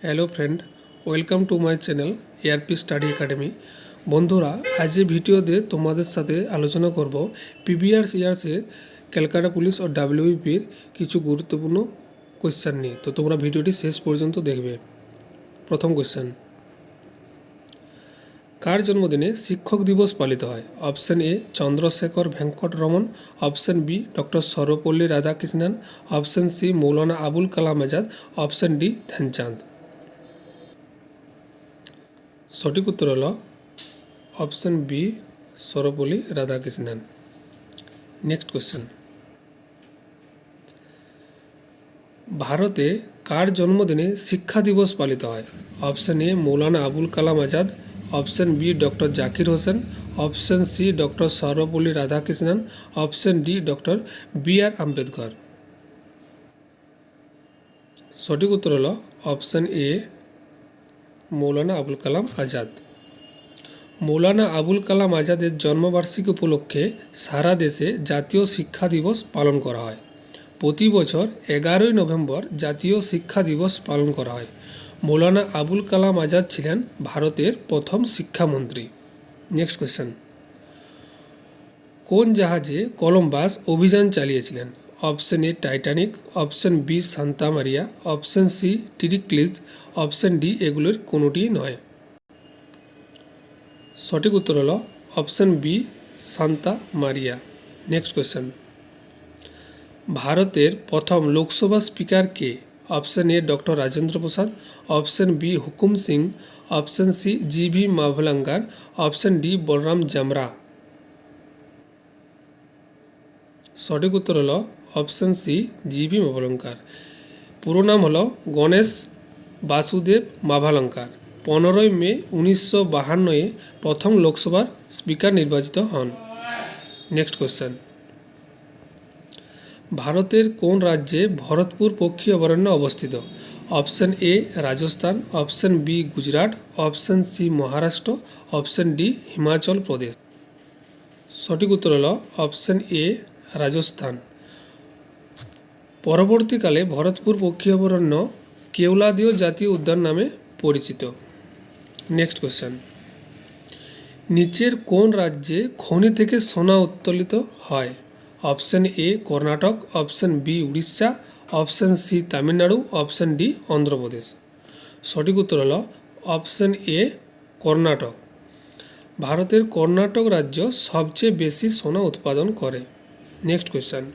Hello friend, welcome to my channel ARP study academy. বন্ধুরা, আজ এই ভিডিওতে তোমাদের সাথে আলোচনা করব প্রিভিয়াস ইয়ার্সের ক্যালকাটা পুলিশ ও ডাব্লিউবিপির কিছু গুরুত্বপূর্ণ কোয়েশ্চেন নিয়ে। তো তোমরা ভিডিওটি শেষ পর্যন্ত দেখবে। প্রথম কোয়েশ্চেন, কার জন্মদিনে শিক্ষক দিবস পালিত হয়? Option A Chandrasekhar Venkata Raman, option B doctor Sarvepalli Radhakrishnan, option C Maulana Abul Kalam Azad, option D Dhyanchand. সঠিক উত্তর হল option B Sarvepalli Radhakrishnan. Next question, ভারতে কার জন্মদিনে শিক্ষা দিবস পালিত হয়? Option A Maulana Abul Kalam Azad, option B doctor Zakir Hussain, option C doctor Sarvepalli Radhakrishnan, option D doctor B R Ambedkar. সঠিক উত্তর হল অপশন এ মৌলানা আবুল কালাম আজাদ। মৌলানা আবুল কালাম আজাদের জন্মবার্ষিকী উপলক্ষে সারা দেশে জাতীয় শিক্ষা দিবস পালন করা হয়। প্রতি বছর 11ই নভেম্বর জাতীয় শিক্ষা দিবস পালন করা হয়। মৌলানা আবুল কালাম আজাদ ছিলেন ভারতের প্রথম শিক্ষামন্ত্রী। নেক্সট কোয়েশ্চেন, কোন জাহাজে কলম্বাস অভিযান চালিয়েছিলেন? Option A Titanic, option B Santa Maria, option C টিরিক্লিজ, অপশন ডি এগুলোর কোনোটিই নয়। সঠিক উত্তর হলো option B Santa Maria. Next question, ভারতের প্রথম লোকসভা স্পিকার কে? Option A doctor Rajendra Prasad, option B Hukum Singh, option C G V. Mavalankar, option D Balram Jamra. সঠিক উত্তর হলো অপশন সি জি.ভি. মাভলাঙ্কার। পুরো নাম হলো গণেশ বাসুদেব মাভলাঙ্কার। 15ই মে 1952 প্রথম লোকসভার স্পিকার নির্বাচিত হন। নেক্সট কোয়েশ্চেন, ভারতের কোন রাজ্যে ভরতপুর পক্ষী অভয়ারণ্য অবস্থিত? Option A Rajasthan, option B Gujarat, option C Maharashtra, option D Himachal Pradesh. সঠিক উত্তর হল অপশন এ রাজস্থান। পরবর্তীকালে ভরতপুর পক্ষী অভয়ারণ্য কেওলাদিও জাতীয় উদ্যান নামে পরিচিত। নেক্সট কোয়েশ্চেন, নিচের কোন রাজ্যে খনি থেকে সোনা উত্তোলিত হয়? Option A Karnataka, option B Orissa, option C Tamil Nadu, option D Andhra Pradesh. সঠিক উত্তর হল অপশন এ কর্ণাটক। ভারতের কর্ণাটক রাজ্য সবচেয়ে বেশি সোনা উৎপাদন করে। নেক্সট কোয়েশ্চেন,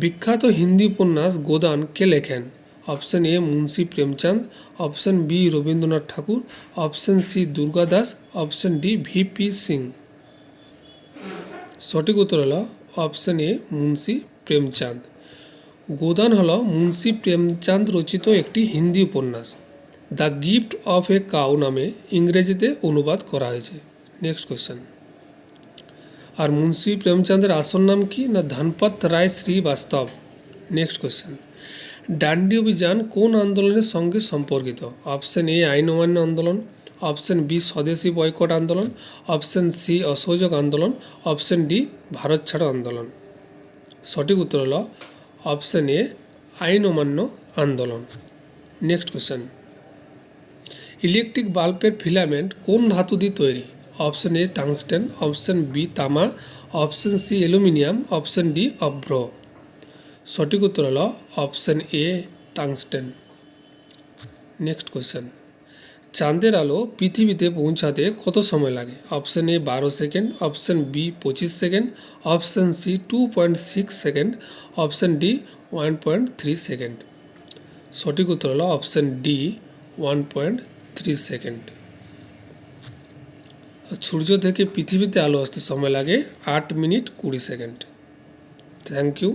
বিখ্যাত হিন্দি উপন্যাস গোদান কে লেখেন? Option A Munshi Premchand, option B Rabindranath Tagore, option C Durga Das, option D VP Singh. সঠিক উত্তর হল অপশন এ মুন্সি প্রেমচাঁদ। গোদান হল মুন্সি প্রেমচাঁদ রচিত একটি হিন্দি উপন্যাস। The gift of a cow নামে ইংরেজিতে অনুবাদ করা হয়েছে। নেক্সট কোয়েশ্চেন, আর মুন্সি প্রেমচাঁদের আসল নাম কি? না ধনপত রায় শ্রীবাস্তব। নেক্সট কোয়েশ্চেন, ডান্ডি অভিযান কোন আন্দোলনের সঙ্গে সম্পর্কিত? অপশন এ আইন অমান্য আন্দোলন, অপশন বি স্বদেশী বয়কট আন্দোলন, অপশন সি অসহযোগ আন্দোলন, অপশন ডি ভারত ছাড়ো আন্দোলন। সঠিক উত্তর হল অপশন এ আইন অমান্য আন্দোলন। নেক্সট কোয়েশ্চেন, ইলেকট্রিক বাল্বের ফিলামেন্ট কোন ধাতু দিয়ে তৈরি? Option A tungsten, option B তামা, option C aluminium, option D অভ্র। সঠিক উত্তর হল option A tungsten. Next question, চাঁদের আলো পৃথিবীতে পৌঁছাতে কত সময় লাগে? Option A 12 second, option B 25 second, option C 2.6 second, option D 1.3 second. সঠিক উত্তর হল অপশন ডি 1.3 সেকেন্ড। সূর্য থেকে পৃথিবীতে আলো আসতে সময় লাগে 8 মিনিট 20 সেকেন্ড। Thank you.